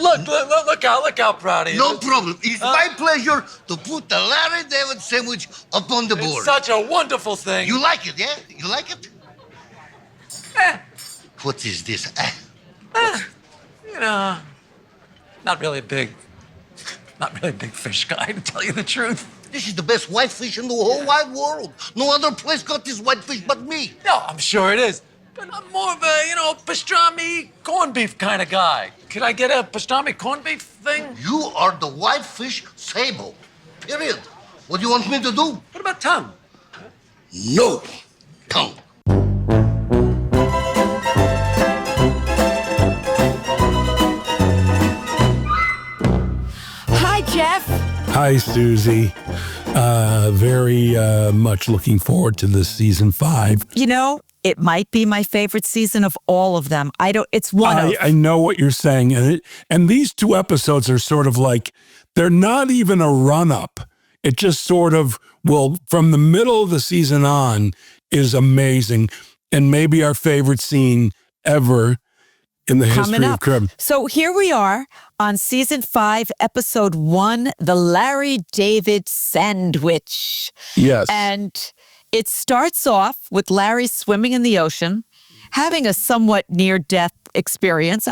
Look how proud he is. No problem. It's my pleasure to put the Larry David sandwich up on the board. It's such a wonderful thing. You like it, yeah? You like it? What is this? Not really a big fish guy, to tell you the truth. This is the best whitefish in the whole wide world. No other place got this whitefish but me. No, I'm sure it is. But I'm more of a, pastrami corned beef kind of guy. Could I get a pastrami corned beef thing? You are the whitefish sable. Period. What do you want me to do? What about tongue? No tongue. Hi, Jeff. Hi, Susie. Very much looking forward to this season 5. It might be my favorite season of all of them. It's one of. I know what you're saying. And these 2 episodes are sort of like, they're not even a run-up. It just sort of from the middle of the season on is amazing. And maybe our favorite scene ever in the history of crib. So here we are on season 5, episode 1, the Larry David sandwich. Yes. And it starts off with Larry swimming in the ocean, having a somewhat near-death experience.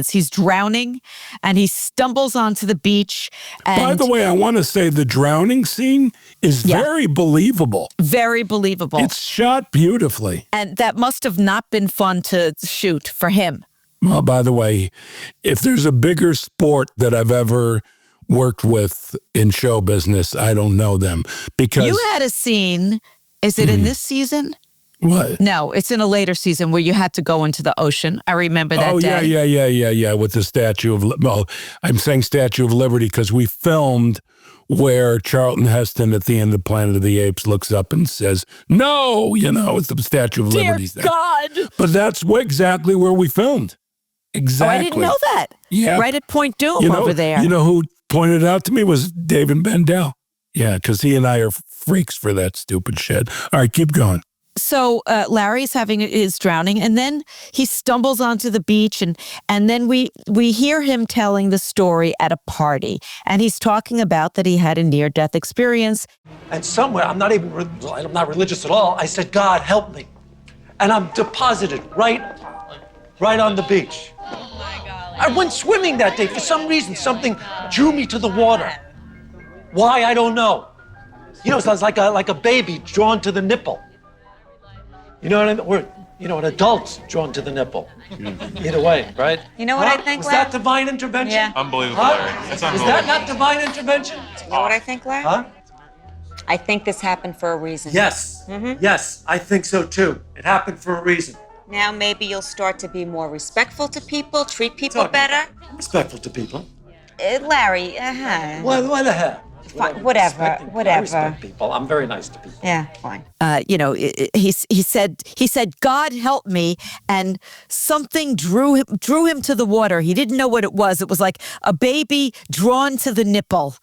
He's drowning, and he stumbles onto the beach. And by the way, I want to say the drowning scene is very believable. Very believable. It's shot beautifully. And that must have not been fun to shoot for him. Well, by the way, if there's a bigger sport that I've ever worked with in show business, I don't know them. Because you had a scene, is it in this season? What? No, it's in a later season where you had to go into the ocean. I remember that day. Yeah, with the Statue of I'm saying Statue of Liberty because we filmed where Charlton Heston at the end of Planet of the Apes looks up and says, no, it's the Statue of Liberty. Dear God. But that's exactly where we filmed. Exactly. Oh, I didn't know that. Yeah. Right at Point Doom over there. You know who pointed it out to me was David Bendel. Yeah, because he and I are freaks for that stupid shit. All right, keep going. So Larry's having his drowning, and then he stumbles onto the beach, and then we hear him telling the story at a party, and he's talking about that he had a near-death experience. And somewhere, I'm not religious at all, I said, God, help me. And I'm deposited right on the beach. Oh my God. I went swimming that day. For some reason, something drew me to the water. Why, I don't know. It sounds like a baby drawn to the nipple. You know what I mean? Or, an adult's drawn to the nipple. Either way, right? You know what I think, Was Larry? that divine intervention? Yeah. Unbelievable, Larry. That's unbelievable. Is that not divine intervention? You know what I think, Larry? Huh? I think this happened for a reason. Yes. Mm-hmm. Yes, I think so too. It happened for a reason. Now maybe you'll start to be more respectful to people, treat people better. Respectful to people. Larry, What the hell? Fine, whatever. I respect people. I'm very nice to people. Yeah, fine. He said, God help me, and something drew him to the water. He didn't know what it was. It was like a baby drawn to the nipple.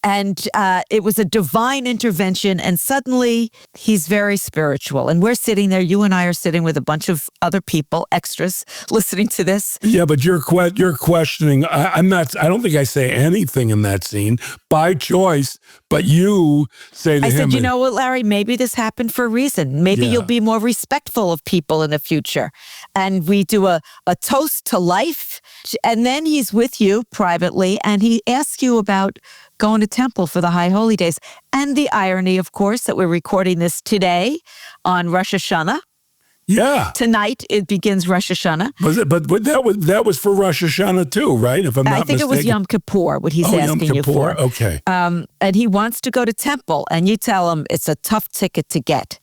And it was a divine intervention, and suddenly he's very spiritual. And we're sitting there, you and I are sitting with a bunch of other people, extras, listening to this. Yeah, but you're questioning. I don't think I say anything in that scene by choice, but you say to him. I said, you know what, Larry, maybe this happened for a reason. Maybe you'll be more respectful of people in the future. And we do a toast to life. And then he's with you privately, and he asks you about going to temple for the High Holy Days. And the irony, of course, that we're recording this today on Rosh Hashanah. Yeah. Tonight, it begins Rosh Hashanah. Was it? But that was for Rosh Hashanah too, right? If I'm not mistaken. I think it was Yom Kippur, what he's asking you for. Okay. And he wants to go to temple, and you tell him it's a tough ticket to get.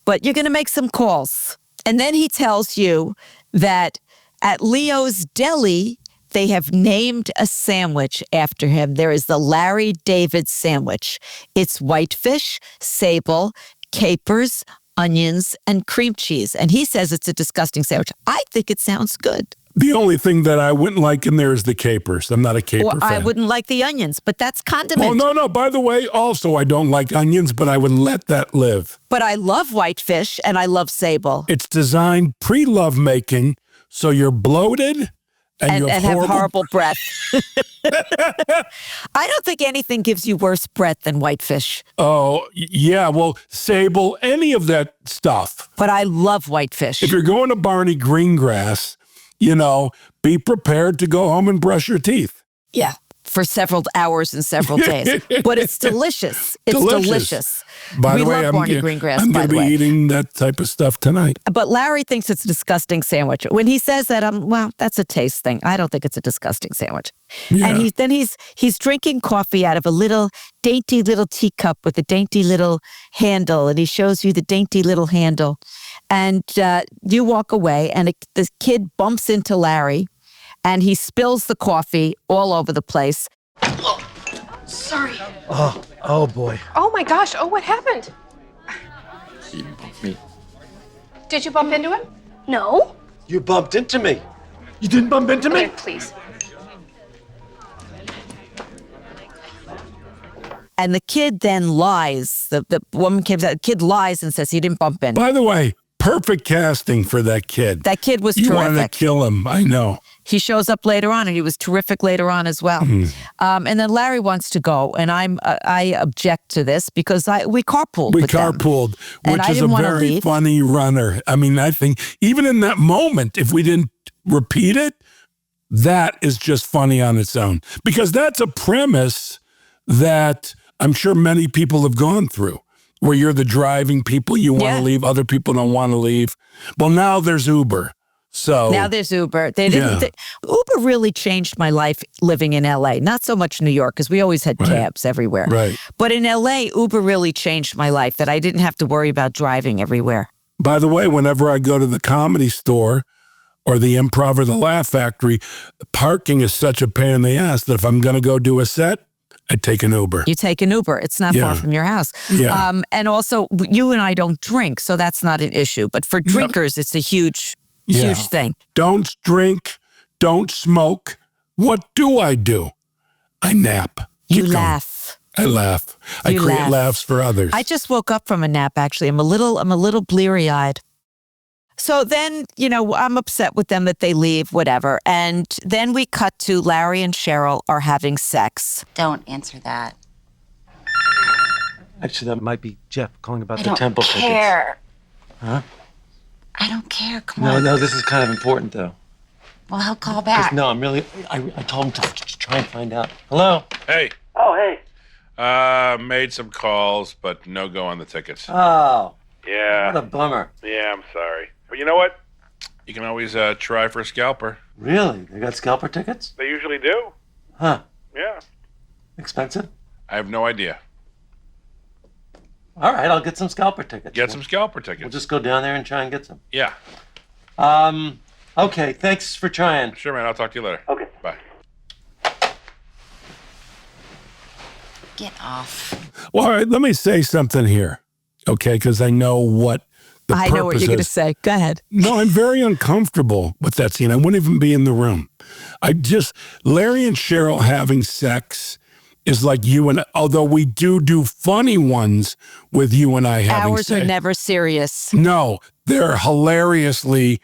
But you're going to make some calls. And then he tells you that at Leo's Deli, they have named a sandwich after him. There is the Larry David sandwich. It's whitefish, sable, capers, onions, and cream cheese. And he says it's a disgusting sandwich. I think it sounds good. The only thing that I wouldn't like in there is the capers. I'm not a caper fan. I wouldn't like the onions, but that's condiment. Oh, no. By the way, also, I don't like onions, but I would let that live. But I love whitefish, and I love sable. It's designed pre-lovemaking, so you're bloated And have horrible breath. I don't think anything gives you worse breath than whitefish. Oh, yeah. Well, sable, any of that stuff. But I love whitefish. If you're going to Barney Greengrass, be prepared to go home and brush your teeth. Yeah, for several hours and several days. But it's delicious. It's delicious. By the way, love Barney Greengrass, I'm going to be eating that type of stuff tonight. But Larry thinks it's a disgusting sandwich. When he says that, well, that's a taste thing. I don't think it's a disgusting sandwich. Yeah. And he's drinking coffee out of a little dainty little teacup with a dainty little handle, and he shows you the dainty little handle. And you walk away, and the kid bumps into Larry, and he spills the coffee all over the place. Sorry. Oh boy. Oh my gosh. Oh, what happened? He bumped me. Did you bump into him? No. You bumped into me. You didn't bump into me? Okay, please. And the kid then lies. The woman comes out. The kid lies and says he didn't bump in. By the way, perfect casting for that kid. That kid was you terrific. You wanted to kill him. I know. He shows up later on, and he was terrific later on as well. And then Larry wants to go, and I object to this because we carpooled. We with them. carpooled, And which is a very funny runner. I mean, I think even in that moment, if we didn't repeat it, that is just funny on its own. Because that's a premise that I'm sure many people have gone through, where you're the driving people, you want to leave, other people don't want to leave. Well, now there's Uber. So now there's Uber. Uber really changed my life living in LA. Not so much New York, because we always had cabs everywhere. Right. But in LA, Uber really changed my life, that I didn't have to worry about driving everywhere. By the way, whenever I go to the Comedy Store or the Improv or the Laugh Factory, parking is such a pain in the ass that if I'm going to go do a set, I take an Uber. You take an Uber. It's not far from your house. Yeah. And also, you and I don't drink, so that's not an issue. But for drinkers, it's a huge thing. Don't drink. Don't smoke. What do? I nap. You laugh. I laugh. I create laughs for others. I just woke up from a nap, actually. I'm a little bleary-eyed. So then, I'm upset with them that they leave, whatever. And then we cut to Larry and Cheryl are having sex. Don't answer that. Actually, that might be Jeff calling about I the temple tickets. don't care. Huh? I don't care. Come on. No, this is kind of important, though. Well, he'll call back. No, I'm really... I told him to try and find out. Hello? Hey. Oh, hey. Made some calls, but no go on the tickets. Oh. Yeah. What a bummer. Yeah, I'm sorry. But you know what? You can always try for a scalper. Really? They got scalper tickets? They usually do. Huh. Yeah. Expensive? I have no idea. All right, I'll get some scalper tickets. Get some scalper tickets. We'll just go down there and try and get some. Yeah. Okay, thanks for trying. Sure, man. I'll talk to you later. Okay. Bye. Get off. Well, all right, let me say something here, okay? Because I know what the purpose is. I know what you're going to say. Go ahead. No, I'm very uncomfortable with that scene. I wouldn't even be in the room. Larry and Cheryl having sex is like you and, although we do funny ones with you and I having Ours sex. are never serious. No, they're hilariously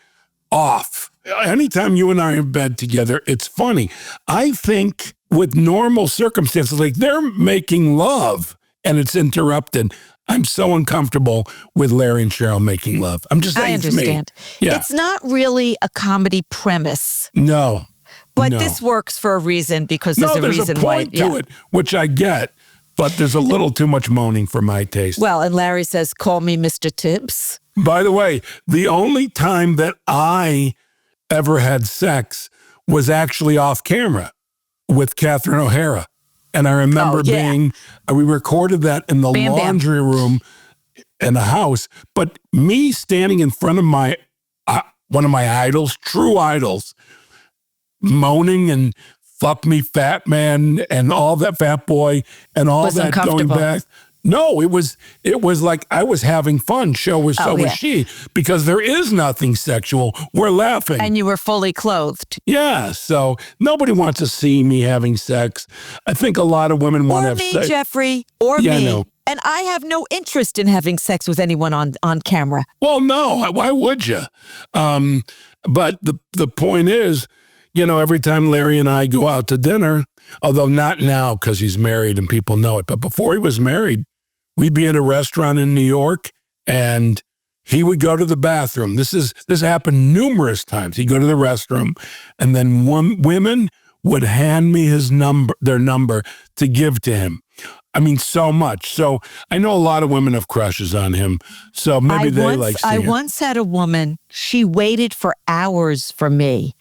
off. Anytime you and I are in bed together, it's funny. I think with normal circumstances, like they're making love and it's interrupted. I'm so uncomfortable with Larry and Cheryl making love. I'm just saying. I understand. Yeah. It's not really a comedy premise. No. But this works for a reason, because there's a reason point to it, which I get, but there's a little too much moaning for my taste. Well, and Larry says, call me Mr. Tibbs. By the way, the only time that I ever had sex was actually off camera with Catherine O'Hara. And I remember we recorded that in the laundry room in the house, but me standing in front of my, one of my idols, true idols, moaning and fuck me fat man and all that, fat boy and all that going back. No, it was like I was having fun. So was she, because there is nothing sexual. We're laughing. And you were fully clothed. Yeah, so nobody wants to see me having sex. I think a lot of women want to have sex. Or me, Jeffrey, or me. No. And I have no interest in having sex with anyone on camera. Well, no, why would you? But the point is, every time Larry and I go out to dinner, although not now because he's married and people know it, but before he was married, we'd be in a restaurant in New York and he would go to the bathroom. This happened numerous times. He'd go to the restroom and then women would hand me their number to give to him. I mean, so much. So I know a lot of women have crushes on him. So maybe they like seeing it. I once had a woman, she waited for hours for me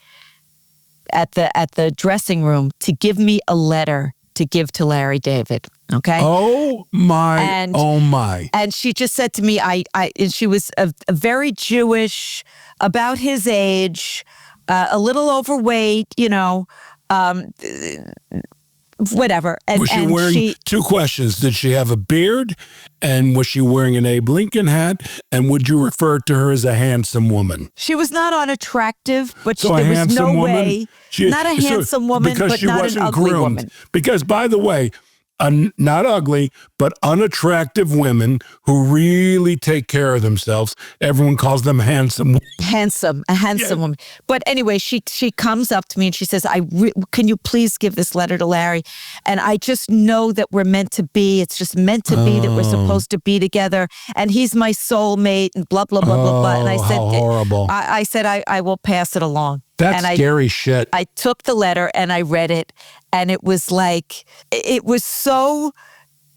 at the dressing room to give me a letter to give to Larry David. Okay. Oh my. And she just said to me, and she was a very Jewish, about his age, a little overweight, whatever. And was she wearing two questions? Did she have a beard? And was she wearing an Abe Lincoln hat? And would you refer to her as a handsome woman? She was not unattractive, but so there was no woman, way. Not a handsome woman, but not an ugly woman. Because, by the way, not ugly, but unattractive women who really take care of themselves. Everyone calls them handsome. A handsome woman. But anyway, she comes up to me and she says, can you please give this letter to Larry? And I just know that we're meant to be. It's just meant to be that we're supposed to be together. And he's my soulmate and blah, blah, blah, blah, blah. And I said, how horrible. I said, I will pass it along. That's scary shit. I took the letter and I read it, and it was like, it was so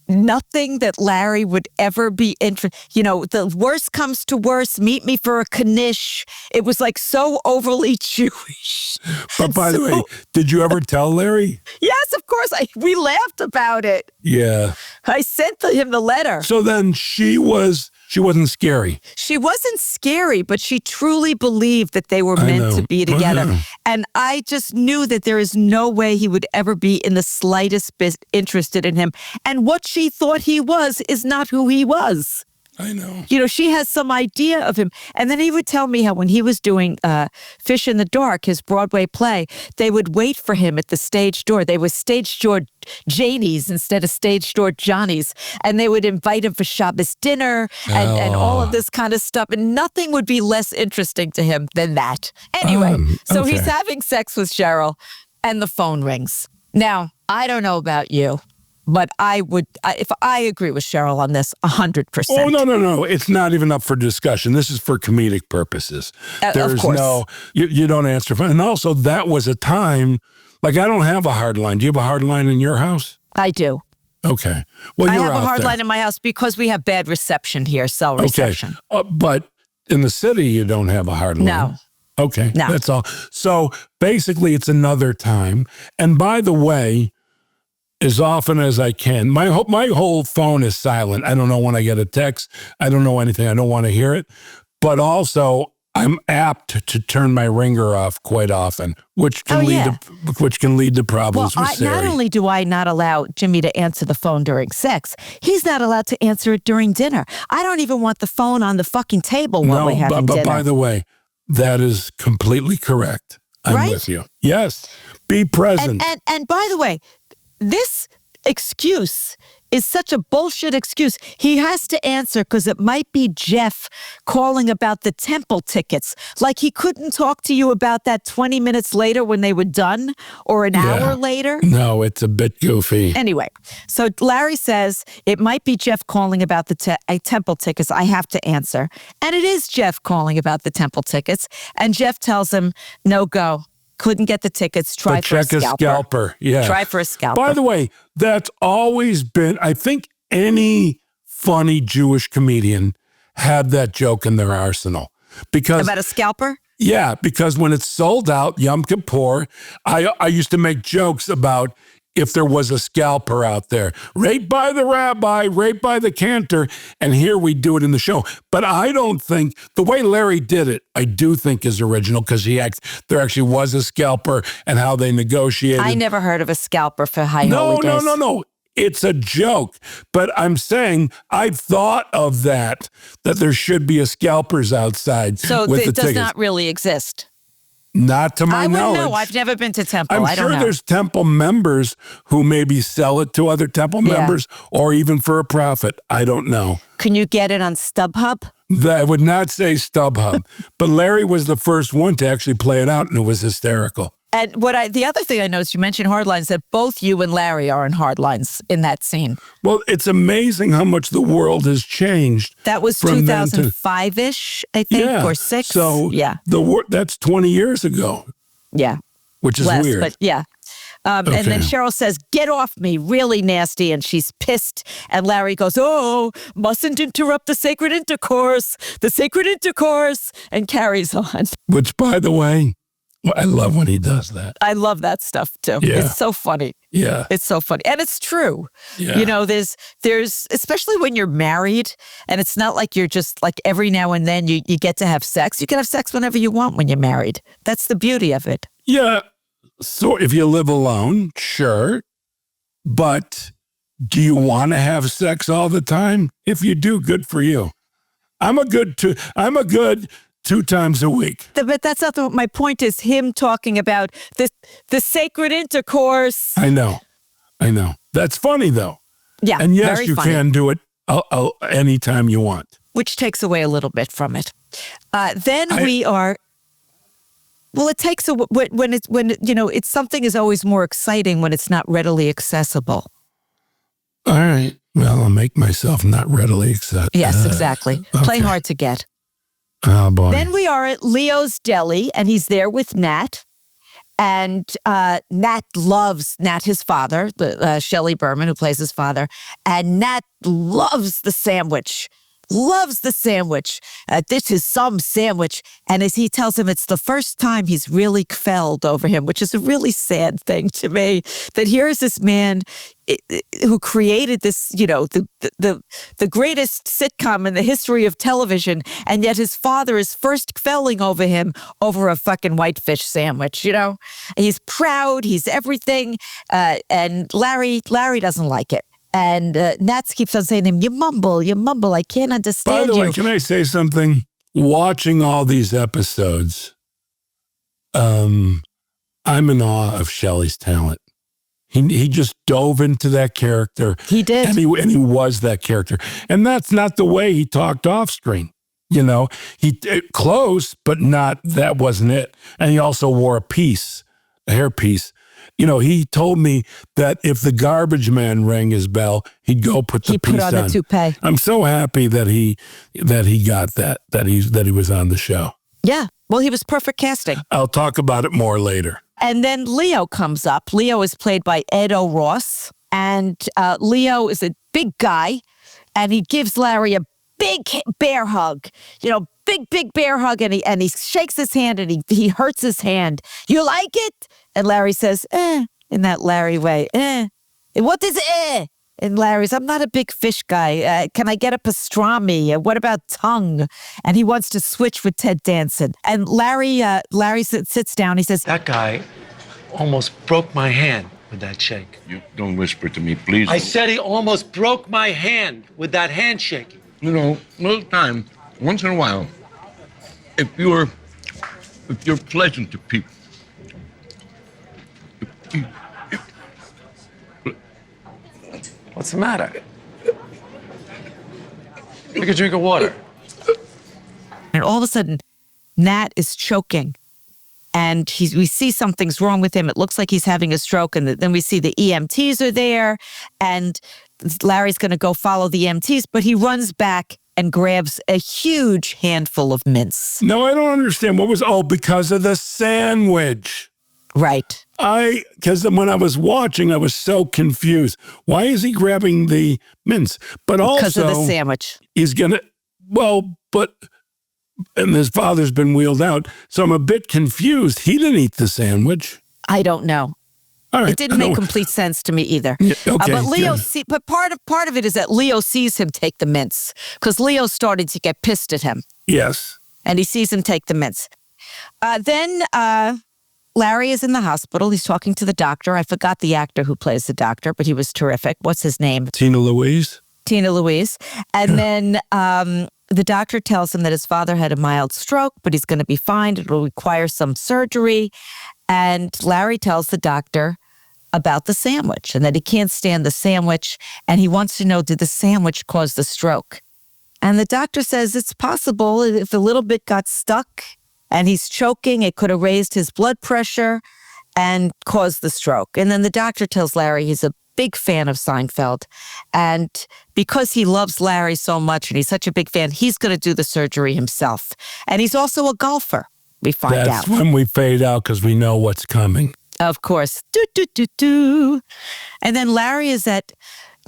nothing that Larry would ever be interested. The worst comes to worst, meet me for a knish. It was like so overly Jewish. But by the way, did you ever tell Larry? Yes, of course. We laughed about it. Yeah. I sent him the letter. So then she wasn't scary. She wasn't scary, but she truly believed that they were meant to be together. And I just knew that there is no way he would ever be in the slightest bit interested in him. And what she thought he was is not who he was. I know. She has some idea of him. And then he would tell me how when he was doing Fish in the Dark, his Broadway play, they would wait for him at the stage door. They were stage door Janies instead of stage door Johnnies. And they would invite him for Shabbos dinner and all of this kind of stuff. And nothing would be less interesting to him than that. Anyway, so he's having sex with Cheryl and the phone rings. Now, I don't know about you, but if I agree with Cheryl on this, 100%. Oh, no. It's not even up for discussion. This is for comedic purposes. Of course. You don't answer. And also, that was a time, like I don't have a hard line. Do you have a hard line in your house? I do. Okay. Well, you're out there. I have a hard line in my house because we have bad reception here, cell reception. Okay. But in the city, you don't have a hard line. No. Okay. No. That's all. So basically, it's another time. And by the way, as often as I can, my whole phone is silent. I don't know when I get a text. I don't know anything. I don't want to hear it. But also, I'm apt to turn my ringer off quite often, which can lead to problems with Siri. Not only do I not allow Jimmy to answer the phone during sex, he's not allowed to answer it during dinner. I don't even want the phone on the fucking table while we're having dinner. But by the way, that is completely correct. I'm with you. Yes. Be present. And by the way, this excuse is such a bullshit excuse. He has to answer because it might be Jeff calling about the temple tickets. Like he couldn't talk to you about that 20 minutes later when they were done or an hour later. No, it's a bit goofy. Anyway, so Larry says it might be Jeff calling about the temple tickets. I have to answer. And it is Jeff calling about the temple tickets. And Jeff tells him, no go. Couldn't get the tickets. Try for a scalper. Yeah. Try for a scalper. By the way, that's always been, I think any funny Jewish comedian had that joke in their arsenal. About a scalper? Yeah, because when it's sold out, Yom Kippur, I used to make jokes about if there was a scalper out there, right by the rabbi, right by the cantor, and here we do it in the show. But I don't think, the way Larry did it, I do think is original because there actually was a scalper and how they negotiated. I never heard of a scalper for Holy Days. No. It's a joke. But I'm saying I've thought of that there should be a scalpers outside with the tickets. Does not really exist. Not to my knowledge. I wouldn't know. I've never been to Temple. I don't know. There's Temple members who maybe sell it to other Temple members or even for a profit. I don't know. Can you get it on StubHub? I would not say StubHub. But Larry was the first one to actually play it out, and it was hysterical. And the other thing I noticed, you mentioned Hardlines, that both you and Larry are in Hardlines in that scene. Well, it's amazing how much the world has changed. That was 2005-ish, I think, or 6. So that's 20 years ago. Yeah. Which is Less, weird. But yeah. And then Cheryl says, get off me, really nasty. And she's pissed. And Larry goes, oh, mustn't interrupt the sacred intercourse, and carries on. Which, by the way, I love when he does that. I love that stuff, too. Yeah. It's so funny. Yeah. It's so funny. And it's true. Yeah. You know, there's, especially when you're married, and it's not like you're just like every now and then you get to have sex. You can have sex whenever you want when you're married. That's the beauty of it. Yeah. So if you live alone, sure. But do you want to have sex all the time? If you do, good for you. I'm a good 2 times a week. But that's not my point is him talking about the sacred intercourse. I know. That's funny, though. Yeah, and yes, very you funny. can do it anytime you want. Which takes away a little bit from it. Well, it takes it's something is always more exciting when it's not readily accessible. All right. Well, I'll make myself not readily accessible. Yes, exactly. Okay. Play hard to get. Oh, boy. Then we are at Leo's Deli, and he's there with Nat. And Nat loves his father, Shelley Berman, who plays his father. And Nat loves the sandwich. This is some sandwich. And as he tells him, it's the first time he's really quelled over him, which is a really sad thing to me. That here's this man who created this, the greatest sitcom in the history of television, and yet his father is first quelling over him over a fucking whitefish sandwich, And he's proud, he's everything, and Larry doesn't like it. And Nats keeps on saying to him, you mumble, I can't understand you. By the way, can I say something? Watching all these episodes, I'm in awe of Shelley's talent. He just dove into that character. He did. And he was that character. And that's not the way he talked off screen. He close, but that wasn't it. And he also wore a hairpiece. He told me that if the garbage man rang his bell, he'd go put the piece on. He put on the toupee. I'm so happy that he got that he was on the show. Yeah. Well, he was perfect casting. I'll talk about it more later. And then Leo comes up. Leo is played by Ed O'Ross. And Leo is a big guy. And he gives Larry a big bear hug. Big bear hug. And he shakes his hand and he hurts his hand. You like it? And Larry says, in that Larry way. What is And Larry's, I'm not a big fish guy. Can I get a pastrami? What about tongue? And he wants to switch with Ted Danson. And Larry sits down. He says, That guy almost broke my hand with that shake. You don't whisper to me, please. I said he almost broke my hand with that handshake. Little time, once in a while, if you're pleasant to people, What's the matter? Take a drink of water. and all of a sudden, Nat is choking. And we see something's wrong with him. It looks like he's having a stroke. And then we see the EMTs are there. And Larry's going to go follow the EMTs. But he runs back and grabs a huge handful of mints. No, I don't understand. Because of the sandwich. Right. Because when I was watching, I was so confused. Why is he grabbing the mints? But also, because of the sandwich. He's going to, and his father's been wheeled out. So I'm a bit confused. He didn't eat the sandwich. I don't know. All right. It didn't make complete sense to me either. Yeah, okay, but Leo, but part of it is that Leo sees him take the mints because Leo started to get pissed at him. Yes. And he sees him take the mints. Then Larry is in the hospital. He's talking to the doctor. I forgot the actor who plays the doctor, but he was terrific. What's his name? Tina Louise. And then the doctor tells him that his father had a mild stroke, but he's going to be fine. It will require some surgery. And Larry tells the doctor about the sandwich and that he can't stand the sandwich. And he wants to know, did the sandwich cause the stroke? And the doctor says it's possible if a little bit got stuck and he's choking, it could have raised his blood pressure. and caused the stroke. And then the doctor tells Larry he's a big fan of Seinfeld. And because he loves Larry so much and he's such a big fan, he's going to do the surgery himself. And he's also a golfer, we find out. That's when we fade out because we know what's coming. Of course. Do, do, do, do. And then Larry is at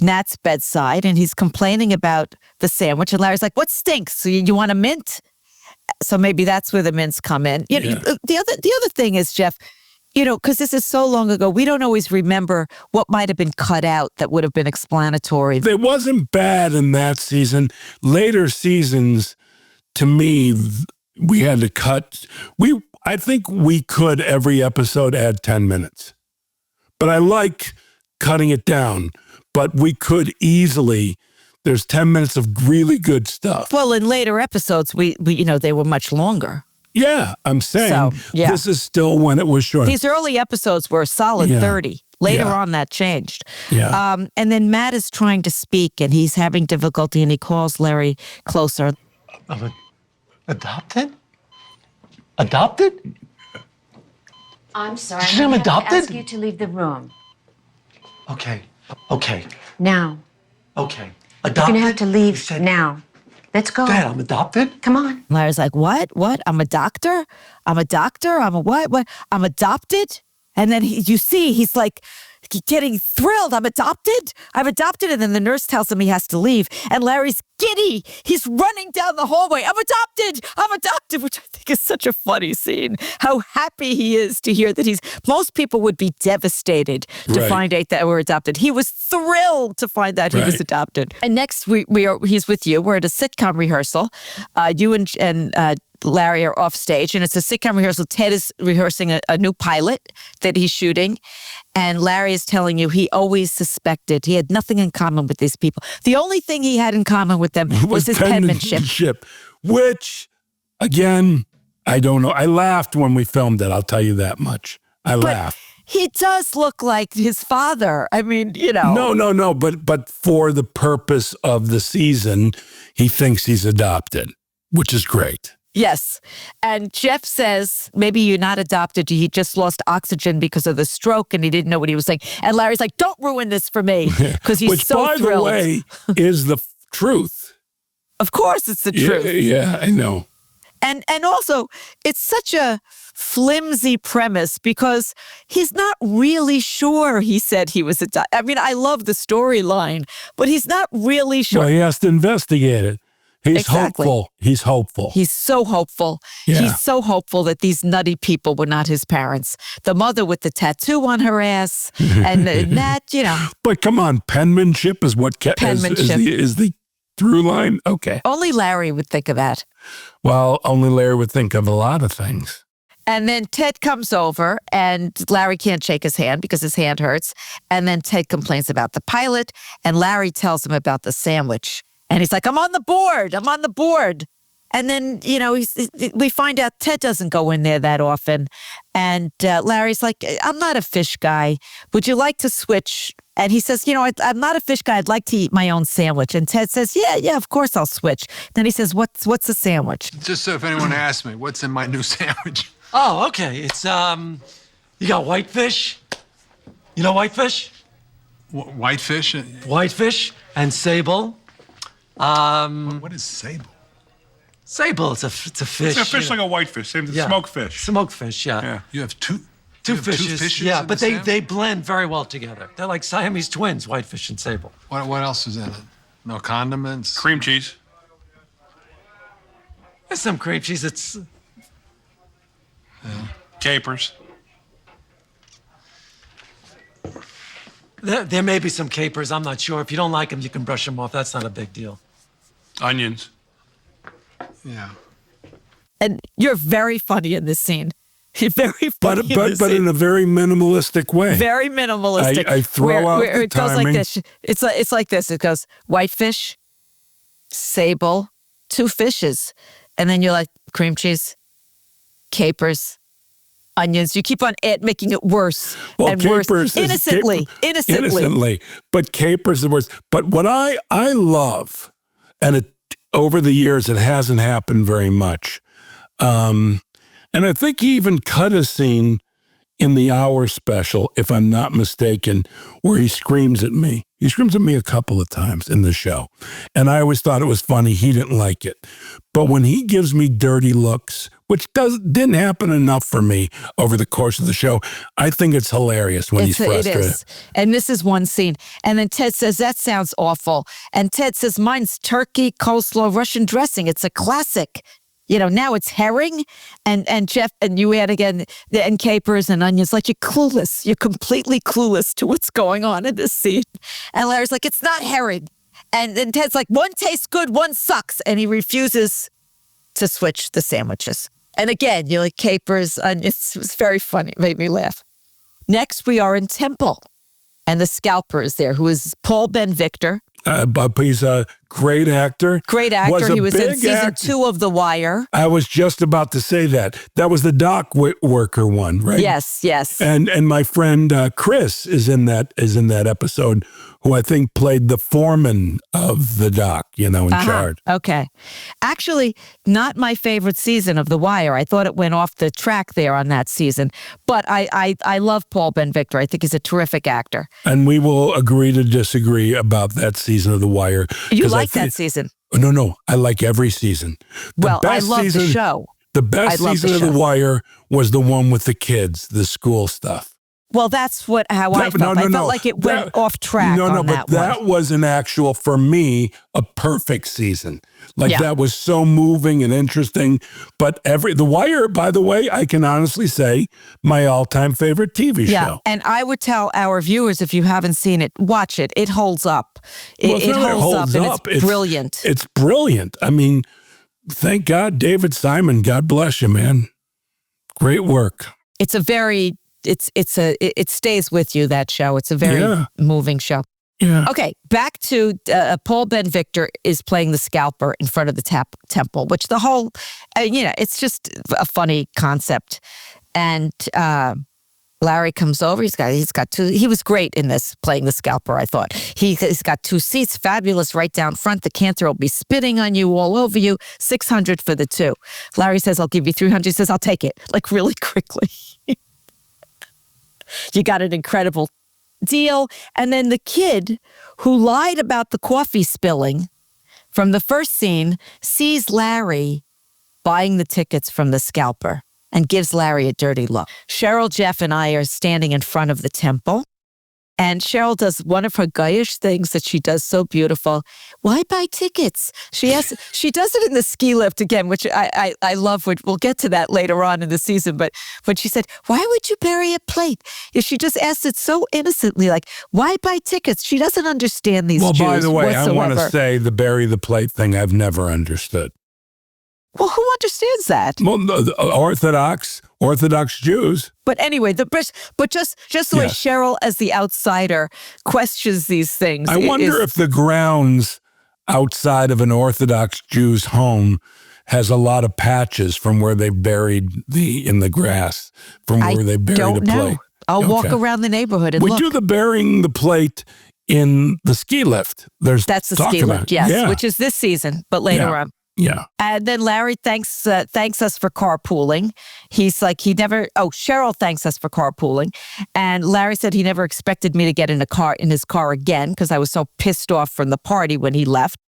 Nat's bedside and he's complaining about the sandwich. And Larry's like, what stinks? So you want a mint? So maybe that's where the mints come in. You know, the other thing is, Jeff, you know, because this is so long ago, we don't always remember what might have been cut out that would have been explanatory. It wasn't bad in that season. Later seasons, to me, we had to cut. I think we could every episode add 10 minutes. But I like cutting it down. But we could easily, there's 10 minutes of really good stuff. Well, in later episodes, we you know, they were much longer. Yeah, I'm saying this is still when it was short. These early episodes were a solid 30. Later on, that changed. Yeah. And then Matt is trying to speak, and he's having difficulty, and he calls Larry closer. Adopted? Adopted? I'm sorry. Did you say I'm I have to adopted? ask you to leave the room. Okay. Now. Okay. You're Adopted? going to have to leave now. Let's go. Dad, I'm adopted? Come on. Larry's like, what? I'm a doctor? I'm a doctor? I'm a what? I'm adopted? And then you see, he's like getting thrilled. I'm adopted? And then the nurse tells him he has to leave. And Larry's giddy. He's running down the hallway. I'm adopted, which I think is such a funny scene. How happy he is to hear that most people would be devastated to find out that we're adopted. He was thrilled to find out he was adopted. And next he's with you. We're at a sitcom rehearsal. You and Larry are off stage, and it's a sitcom rehearsal. Ted is rehearsing a new pilot that he's shooting, and Larry is telling you he always suspected he had nothing in common with these people. The only thing he had in common with them was his penmanship. Which, again, I don't know. I laughed when we filmed it, I'll tell you that much. I laughed. He does look like his father. I mean, you know. No. But for the purpose of the season, he thinks he's adopted, which is great. Yes. And Jeff says, maybe you're not adopted. He just lost oxygen because of the stroke and he didn't know what he was saying. And Larry's like, don't ruin this for me because he's which, so thrilled. Which, by the way, is the truth. Of course it's the truth. Yeah, I know. And also, it's such a flimsy premise because he's not really sure he said he was adopted. I mean, I love the storyline, but he's not really sure. Well, he has to investigate it. He's hopeful. He's hopeful. He's so hopeful. Yeah. He's so hopeful that these nutty people were not his parents. The mother with the tattoo on her ass and Nat, you know. But come on, penmanship is what is the through line? Okay. Only Larry would think of that. Well, only Larry would think of a lot of things. And then Ted comes over and Larry can't shake his hand because his hand hurts. And then Ted complains about the pilot and Larry tells him about the sandwich. And he's like, I'm on the board. And then, you know, we find out Ted doesn't go in there that often. And Larry's like, I'm not a fish guy. Would you like to switch? And he says, you know, I'm not a fish guy. I'd like to eat my own sandwich. And Ted says, yeah, of course I'll switch. Then he says, what's a sandwich? Just so if anyone asks me, what's in my new sandwich? Oh, okay. It's, you got whitefish. You know whitefish? Whitefish? Whitefish and sable. What is sable? Sable, it's a fish. It's a fish like a whitefish, same as smoked fish. Smoked fish, yeah. You have two fishes, yeah, but they blend very well together. They're like Siamese twins, whitefish and sable. What else is in it? No condiments? Cream cheese. There's some cream cheese. It's Capers. there may be some capers. I'm not sure. If you don't like them, you can brush them off. That's not a big deal. Onions. Yeah. And you're very funny in this scene. You're very funny but in a very minimalistic way. Very minimalistic. I throw out the it goes like timing. this. It's like this. It goes whitefish, sable, two fishes, and then you're like cream cheese, capers, onions. You keep on making it worse and worse. Innocently. But capers are worse. But what I love, and over the years it hasn't happened very much, and I think he even cut a scene in the hour special, if I'm not mistaken, where he screams at me. He screams at me a couple of times in the show. And I always thought it was funny. He didn't like it. But when he gives me dirty looks, which didn't happen enough for me over the course of the show, I think it's hilarious when he's frustrated. It is. And this is one scene. And then Ted says, that sounds awful. And Ted says, mine's turkey, coleslaw, Russian dressing. It's a classic. Now it's herring and Jeff, and you add again and capers and onions. Like, you're clueless. You're completely clueless to what's going on in this scene. And Larry's like, it's not herring. And then Ted's like, one tastes good, one sucks. And he refuses to switch the sandwiches. And again, you're like, capers, onions. It was very funny. It made me laugh. Next, we are in Temple. And the scalper is there, who is Paul Ben Victor. But he's a great actor. Great actor. He was in season 2 of The Wire. I was just about to say that. That was the dock worker one, right? Yes. And my friend Chris is in that episode, who I think played the foreman of the dock, in charge. Okay. Actually, not my favorite season of The Wire. I thought it went off the track there on that season. But I love Paul Ben Victor. I think he's a terrific actor. And we will agree to disagree about that season of The Wire. You like that season? No. I like every season. I love the show. The best season of The Wire was the one with the kids, the school stuff. Well, that's how I felt. I felt like it went off track on that one. That was an actual, for me, a perfect season. That was so moving and interesting. But The Wire, by the way, I can honestly say, my all-time favorite TV show. And I would tell our viewers, if you haven't seen it, watch it. It holds up. It holds up, and it's brilliant. It's brilliant. I mean, thank God, David Simon. God bless you, man. Great work. It's a very... It stays with you, that show. It's a very moving show. Yeah. Okay, back to Paul Ben Victor is playing the scalper in front of the temple, which the whole, it's just a funny concept. And Larry comes over. He's got two. He was great in this, playing the scalper, I thought. He's got 2 seats, fabulous, right down front. The cantor will be spitting on you, all over you. $600 for the 2. Larry says, I'll give you $300. He says, I'll take it, like really quickly. You got an incredible deal. And then the kid who lied about the coffee spilling from the first scene sees Larry buying the tickets from the scalper and gives Larry a dirty look. Cheryl, Jeff, and I are standing in front of the temple. And Cheryl does one of her guyish things that she does so beautiful. Why buy tickets? She does it in the ski lift again, which I love. We'll get to that later on in the season. But when she said, why would you bury a plate? She just asked it so innocently, like, why buy tickets? She doesn't understand these Jews by the way, whatsoever. I want to say the bury the plate thing I've never understood. Well, who understands that? Well, the Orthodox Jews. But anyway, just the way Cheryl, as the outsider, questions these things. I wonder if the grounds outside of an Orthodox Jew's home has a lot of patches from where they buried in the grass, from where they buried the plate. I'll walk around the neighborhood and we look. do the burying the plate in the ski lift. That's the ski lift, yes, which is this season, but later on. Yeah. And then Larry thanks us for carpooling. He's like, Cheryl thanks us for carpooling. And Larry said he never expected me to get in his car again because I was so pissed off from the party when he left.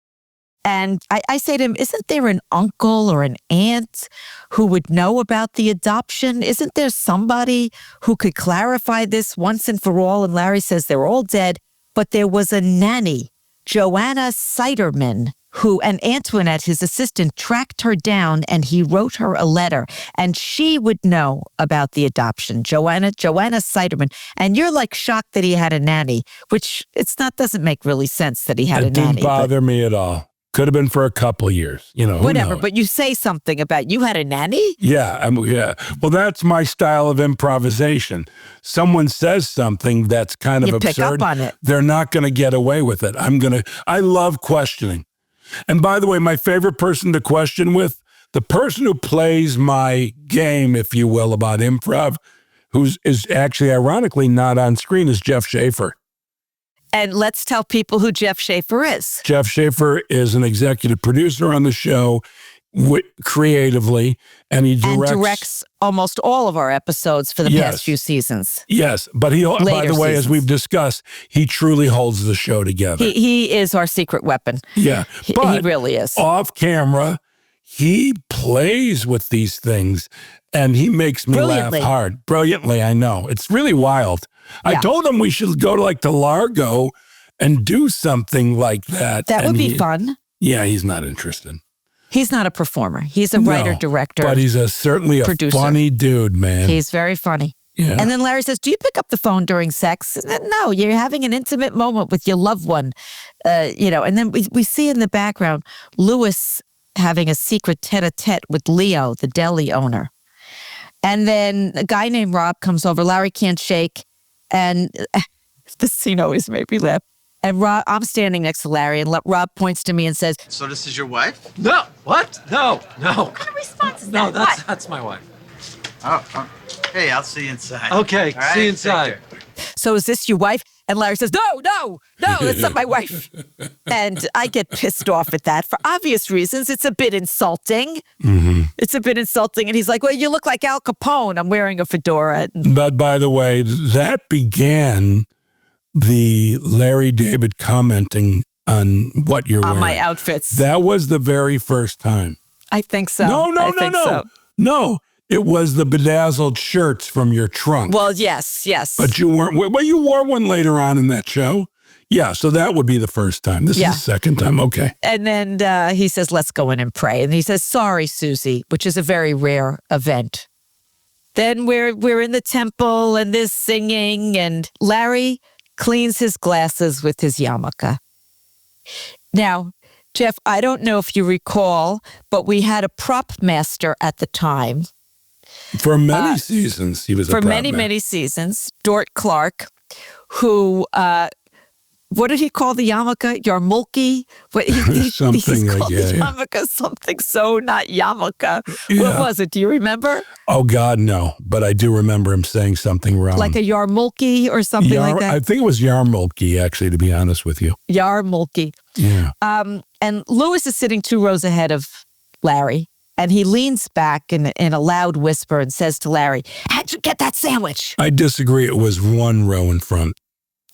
And I say to him, isn't there an uncle or an aunt who would know about the adoption? Isn't there somebody who could clarify this once and for all? And Larry says they're all dead, but there was a nanny, Joanna Siderman, and Antoinette, his assistant, tracked her down and he wrote her a letter and she would know about the adoption. Joanna Siderman. And you're like shocked that he had a nanny, which doesn't make really sense that he had a nanny. It didn't bother me at all. Could have been for a couple of years, Whatever, but you say something about you had a nanny? Yeah. Well, that's my style of improvisation. Someone says something that's kind of absurd. You pick up on it. They're not going to get away with it. I love questioning. And by the way, my favorite person to question with, the person who plays my game, if you will, about improv, is actually ironically not on screen, is Jeff Schaffer. And let's tell people who Jeff Schaffer is. Jeff Schaffer is an executive producer on the show. creatively, and he directs almost all of our episodes for the Yes. past few seasons. Yes, but by the way, as seasons. we've discussed, he truly holds the show together. He is our secret weapon. Yeah, He but really is. off camera, he plays with these things, and he makes me laugh hard. Brilliantly, I know. It's really wild. I told him we should go to Largo and do something like that. That would be fun. Yeah, he's not interested. He's not a performer. He's a writer-director. But he's certainly a producer. funny dude, man. He's very funny. Yeah. And then Larry says, do you pick up the phone during sex? No, you're having an intimate moment with your loved one. And then we see in the background Louis having a secret tete-a-tete with Leo, the deli owner. And then a guy named Rob comes over. Larry can't shake. And this scene always made me laugh. And Rob, I'm standing next to Larry, and Rob points to me and says, So this is your wife? No. What? No. What kind of response is No, that? that's my wife. Oh, hey, I'll see you inside. Okay, All right, see you take inside. care. so is this your wife? And Larry says, no, it's not my wife. And I get pissed off at that for obvious reasons. It's a bit insulting. Mm-hmm. It's a bit insulting. And he's like, well, you look like Al Capone. I'm wearing a fedora. But by the way, that began the Larry David commenting on what you're wearing. On my outfits. That was the very first time. I think so. No. No, it was the bedazzled shirts from your trunk. Well, yes. But you weren't. Well, you wore one later on in that show. Yeah, so that would be the first time. This is the second time. Okay. And then he says, let's go in and pray. And he says, sorry, Susie, which is a very rare event. Then we're in the temple and there's singing, and Larry cleans his glasses with his yarmulke. Now, Jeff, I don't know if you recall, but we had a prop master at the time. For many seasons, he was a prop master. many seasons, Dort Clark, who, what did he call the yarmulke? Yarmulke? Something he's like called the yarmulke something so not yarmulke. What was it? Do you remember? Oh, God, no. But I do remember him saying something wrong. Like a yarmulke or something like that? I think it was yarmulke, actually, to be honest with you. Yarmulke. Yeah. And Louis is sitting 2 rows ahead of Larry, and he leans back in a loud whisper and says to Larry, how'd you get that sandwich? I disagree. It was 1 row in front.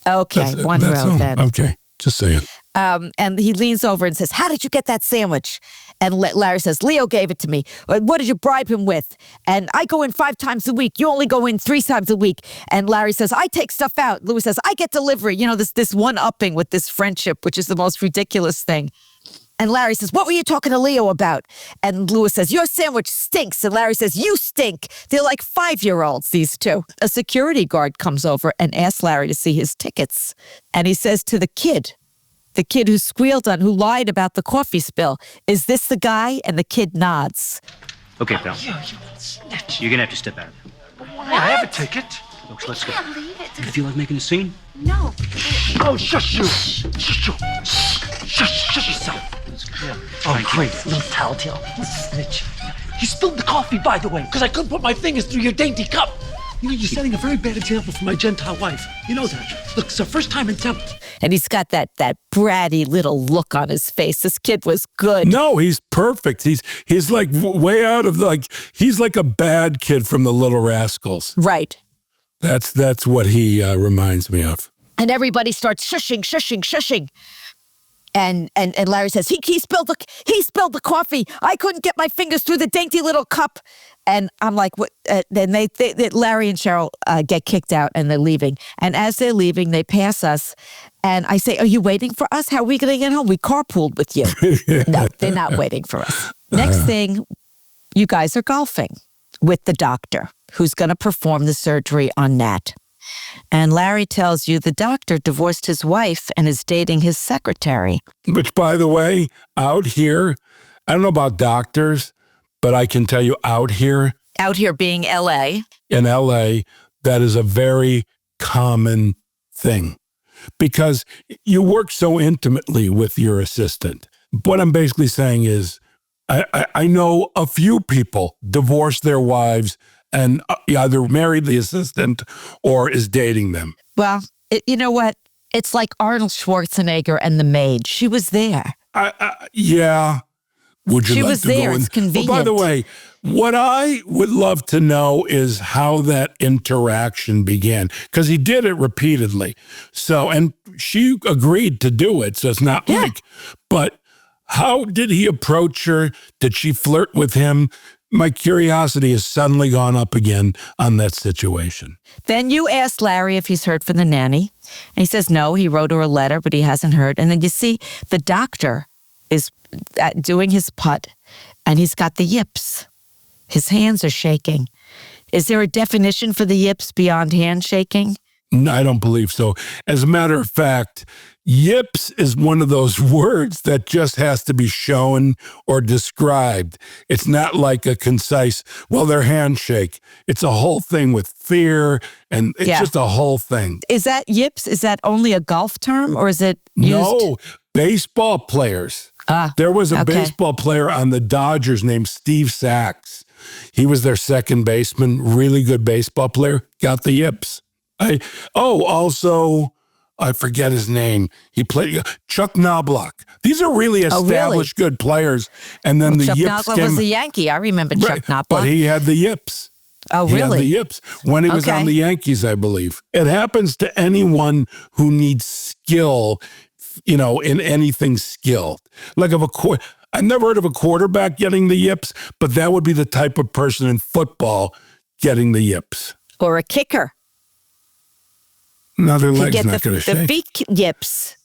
Okay, That's 1 row all. then. Okay, just saying. And he leans over and says, how did you get that sandwich? And Larry says, Leo gave it to me. What did you bribe him with? And I go in 5 times a week. You only go in 3 times a week. And Larry says, I take stuff out. Louis says, I get delivery. You know, this one-upping with this friendship, which is the most ridiculous thing. And Larry says, what were you talking to Leo about? And Louis says, your sandwich stinks. And Larry says, you stink. They're like 5-year-olds, these two. A security guard comes over and asks Larry to see his tickets. And he says to the kid who squealed on, who lied about the coffee spill, is this the guy? And the kid nods. Okay, pal. You're gonna have to step out. Why? I have a ticket. Folks, let's go. I can't believe it. You feel like making a scene? No. Oh, shush you. Shush you. Shush yourself. Oh, great. Little tattletale. Little snitch. You spilled the coffee, by the way, because I couldn't put my fingers through your dainty cup. You know, you're setting a very bad example for my Gentile wife. You know that. Look, it's her first time in temple. And he's got that bratty little look on his face. This kid was good. No, he's perfect. He's like way out of he's like a bad kid from the Little Rascals. Right. That's what he reminds me of. And everybody starts shushing. And Larry says, he spilled the coffee. I couldn't get my fingers through the dainty little cup. And I'm like, what? Then Larry and Cheryl get kicked out and they're leaving. And as they're leaving, they pass us. And I say, are you waiting for us? How are we going to get home? We carpooled with you. No, they're not waiting for us. Next thing, you guys are golfing with the doctor who's going to perform the surgery on Nat. And Larry tells you the doctor divorced his wife and is dating his secretary. Which, by the way, out here, I don't know about doctors, but I can tell you out here being L.A. In L.A., that is a very common thing because you work so intimately with your assistant. What I'm basically saying is I know a few people divorce their wives and either married the assistant or is dating them. Well, you know what? It's like Arnold Schwarzenegger and the maid. She was there. Yeah. Would you She like was to there. go in? It's convenient. Oh, by the way, what I would love to know is how that interaction began, because he did it repeatedly. So, and she agreed to do it. So it's not like, but how did he approach her? Did she flirt with him? My curiosity has suddenly gone up again on that situation. Then you asked Larry if he's heard from the nanny. And he says no, he wrote her a letter, but he hasn't heard. And then you see the doctor is doing his putt, and he's got the yips. His hands are shaking. Is there a definition for the yips beyond handshaking? No, I don't believe so. As a matter of fact, yips is one of those words that just has to be shown or described. It's not like a concise, well, their handshake. It's a whole thing with fear, and it's just a whole thing. Is that yips? Is that only a golf term, or is it used? No, baseball players. There was a baseball player on the Dodgers named Steve Sachs. He was their second baseman, really good baseball player, got the yips. Also, I forget his name. He played Chuck Knobloch. These are really established good players. And then the Chuck yips Knobloch was a Yankee. I remember Chuck Knobloch. But he had the yips. Oh, really? He had the yips when he was on the Yankees, I believe. It happens to anyone who needs skill, in anything skilled. Like I've never heard of a quarterback getting the yips, but that would be the type of person in football getting the yips. Or a kicker. No, their leg's not going to shake. The feet yips.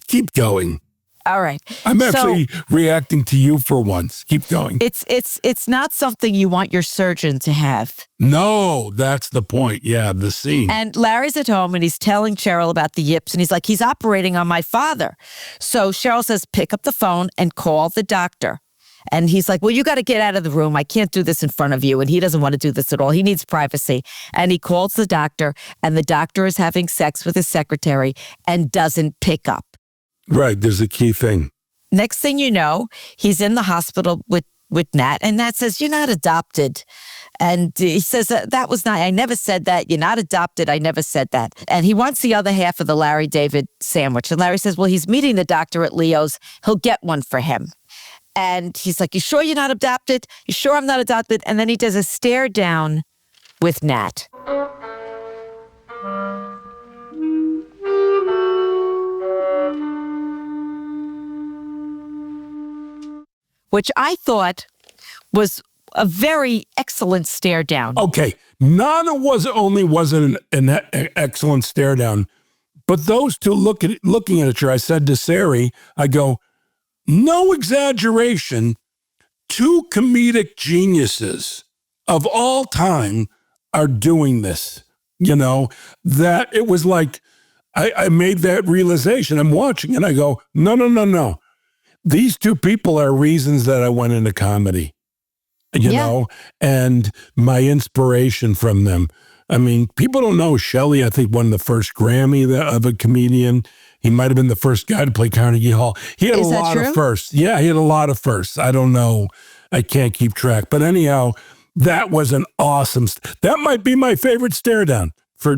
Keep going. All right. I'm actually reacting to you for once. Keep going. It's not something you want your surgeon to have. No, that's the point. Yeah, the scene. And Larry's at home and he's telling Cheryl about the yips, and he's like, he's operating on my father. So Cheryl says, pick up the phone and call the doctor. And he's like, well, you got to get out of the room. I can't do this in front of you. And he doesn't want to do this at all. He needs privacy. And he calls the doctor, and the doctor is having sex with his secretary and doesn't pick up. Right. There's a key thing. Next thing you know, he's in the hospital with Nat, and Nat says, you're not adopted. And he says, that was not, I never said that. You're not adopted. I never said that. And he wants the other half of the Larry David sandwich. And Larry says, well, he's meeting the doctor at Leo's. He'll get one for him. And he's like, you sure you're not adopted? You sure I'm not adopted? And then he does a stare down with Nat. Which I thought was a very excellent stare down. Okay. Nana wasn't an excellent stare down, but those two looking at each other, I said to Sari, I go, no exaggeration, two comedic geniuses of all time are doing this. That it was like, I made that realization. I'm watching and I go, no. These two people are reasons that I went into comedy, and my inspiration from them. I mean, people don't know Shelley, I think, won the first Grammy of a comedian. He might have been the first guy to play Carnegie Hall. He had a lot of firsts. Yeah, he had a lot of firsts. I don't know. I can't keep track. But anyhow, that was an awesome, that might be my favorite stare down for a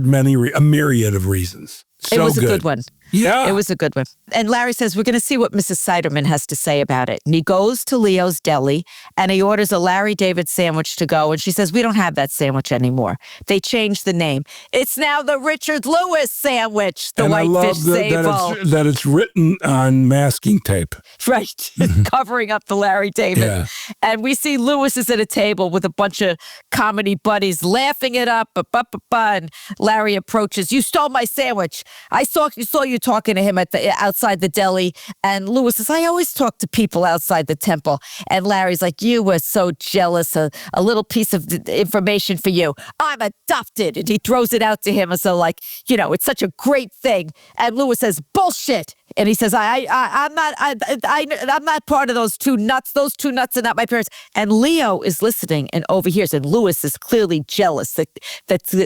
myriad of reasons. It was a good one. Yeah. It was a good one. And Larry says, we're going to see what Mrs. Siderman has to say about it. And he goes to Leo's Deli and he orders a Larry David sandwich to go. And she says, we don't have that sandwich anymore. They changed the name. It's now the Richard Lewis sandwich, the Whitefish Sable. That it's written on masking tape. Right. Covering up the Larry David. Yeah. And we see Lewis is at a table with a bunch of comedy buddies laughing it up. And Larry approaches. You stole my sandwich. I saw you talking to him outside the deli. And Lewis says, I always talk to people outside the temple. And Larry's like, you were so jealous. A little piece of information for you. I'm adopted. And he throws it out to him. And so it's such a great thing. And Lewis says, bullshit. And he says, I'm not part of those two nuts. Those two nuts are not my parents. And Leo is listening and overhears. And Lewis is clearly jealous that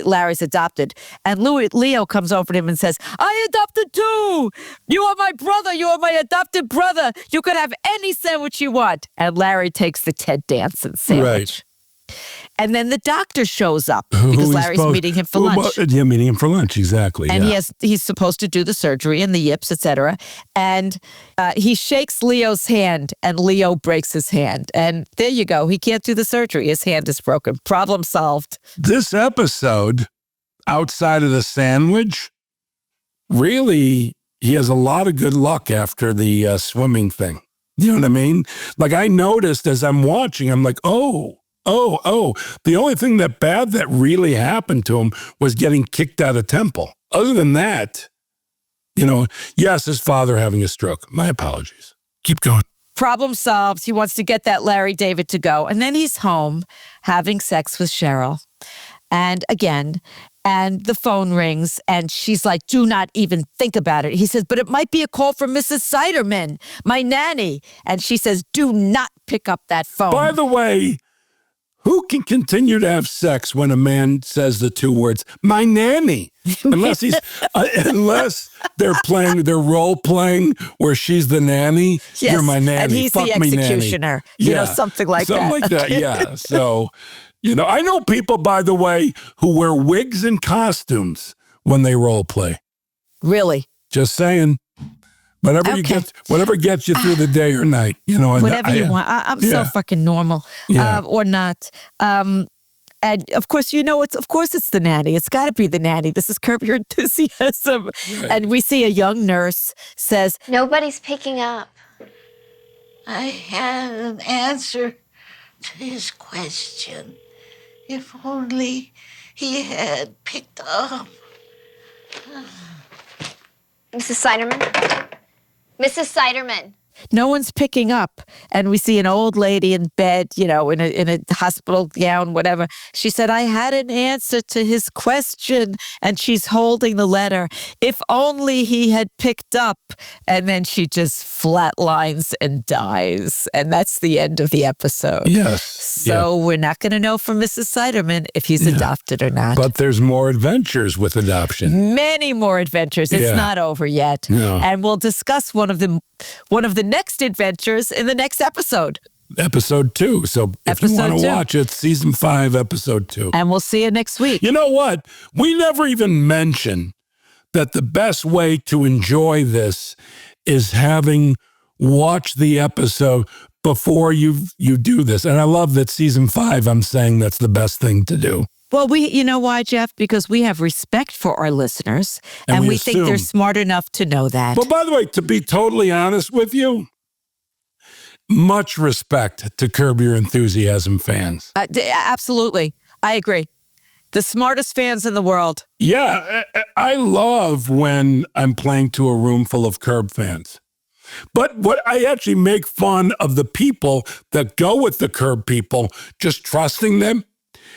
Larry's adopted. And Leo comes over to him and says, I adopted too. You are my brother. You are my adopted brother. You can have any sandwich you want. And Larry takes the Ted Danson sandwich. Right. And then the doctor shows up because Larry's meeting him for lunch. Yeah, meeting him for lunch, exactly. And he's supposed to do the surgery and the yips, etc. And he shakes Leo's hand, and Leo breaks his hand. And there you go. He can't do the surgery. His hand is broken. Problem solved. This episode, outside of the sandwich, really, he has a lot of good luck after the swimming thing. You know what I mean? Like, I noticed as I'm watching, I'm like, oh. The only thing that really happened to him was getting kicked out of Temple. Other than that, yes, his father having a stroke. My apologies. Keep going. Problem solved. He wants to get that Larry David to go. And then he's home having sex with Cheryl. And again, and the phone rings and she's like, do not even think about it. He says, but it might be a call from Mrs. Siderman, my nanny. And she says, do not pick up that phone. By the way, who can continue to have sex when a man says the two words, my nanny? Unless they're role playing where she's the nanny, yes, you're my nanny. And he's Fuck the executioner. Something like that. Something like that, yeah. So, I know people, by the way, who wear wigs and costumes when they role play. Really? Just saying. Whatever gets you through the day or night, Whatever you want. I'm so fucking normal, or not. And of course, it's the nanny. It's got to be the nanny. This is Curb Your Enthusiasm. Right. And we see a young nurse says, nobody's picking up. I had an answer to his question. If only he had picked up. Mrs. Siderman? Mrs. Siderman. No one's picking up. And we see an old lady in bed, in a hospital gown, whatever. She said, I had an answer to his question. And she's holding the letter. If only he had picked up. And then she just flatlines and dies. And that's the end of the episode. Yes. So we're not going to know from Mrs. Siderman if he's adopted or not. But there's more adventures with adoption. Many more adventures. It's not over yet. No. And we'll discuss one of the next adventures in the next episode. Episode 2. So if you want to watch it, season 5, episode 2. And we'll see you next week. You know what? We never even mention that the best way to enjoy this is having watched the episode before you do this. And I love that season 5, I'm saying that's the best thing to do. Well, you know why, Jeff? Because we have respect for our listeners, and we think they're smart enough to know that. But by the way, to be totally honest with you, much respect to Curb Your Enthusiasm fans. Absolutely. I agree. The smartest fans in the world. Yeah, I love when I'm playing to a room full of Curb fans. But what I actually make fun of the people that go with the Curb people, just trusting them.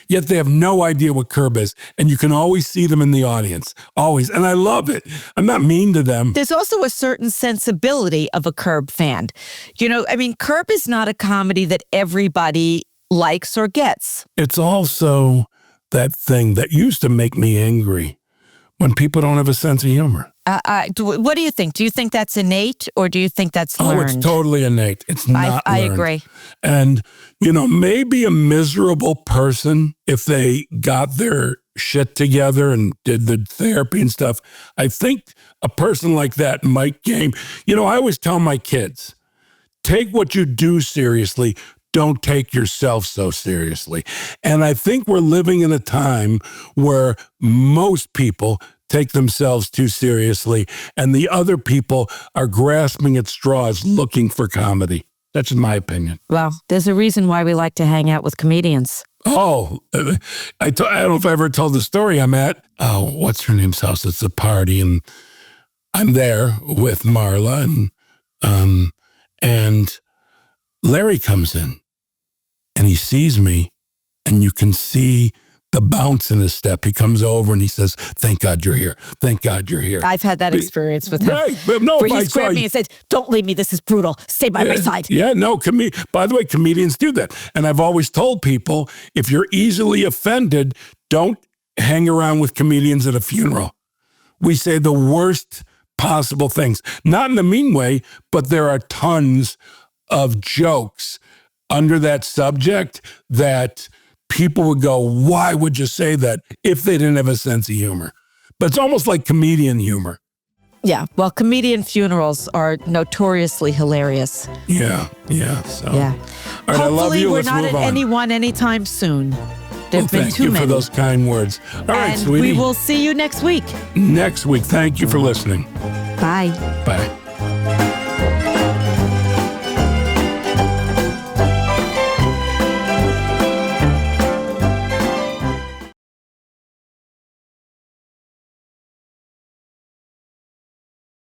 Yet they have no idea what Curb is. And you can always see them in the audience. Always. And I love it. I'm not mean to them. There's also a certain sensibility of a Curb fan. Curb is not a comedy that everybody likes or gets. It's also that thing that used to make me angry when people don't have a sense of humor. What do you think? Do you think that's innate or do you think that's learned? Oh, it's totally innate. It's not I learned. agree. And, maybe a miserable person, if they got their shit together and did the therapy and stuff, I think a person like that might gain. I always tell my kids, take what you do seriously. Don't take yourself so seriously. And I think we're living in a time where most people take themselves too seriously, and the other people are grasping at straws looking for comedy. That's my opinion. Well, there's a reason why we like to hang out with comedians. Oh, I don't know if I ever told the story. I'm at, what's her name's house? It's a party, and I'm there with Marla, and Larry comes in, and he sees me, and you can see the bounce in his step. He comes over and he says, thank God you're here. Thank God you're here. I've had that experience with him. Right. But no, where he grabbed me and said, don't leave me. This is brutal. Stay by my side. Yeah, no. By the way, comedians do that. And I've always told people, if you're easily offended, don't hang around with comedians at a funeral. We say the worst possible things. Not in a mean way, but there are tons of jokes under that subject that people would go, why would you say that if they didn't have a sense of humor? But it's almost like comedian humor. Yeah, well, comedian funerals are notoriously hilarious. Yeah. So. Yeah. All right, Hopefully, I love you. we're Let's not move at on. anyone anytime soon. There've been Thank too you many. for those kind words. All right, and sweetie. we will see you next week. Next week. Thank you for listening. Bye. Bye.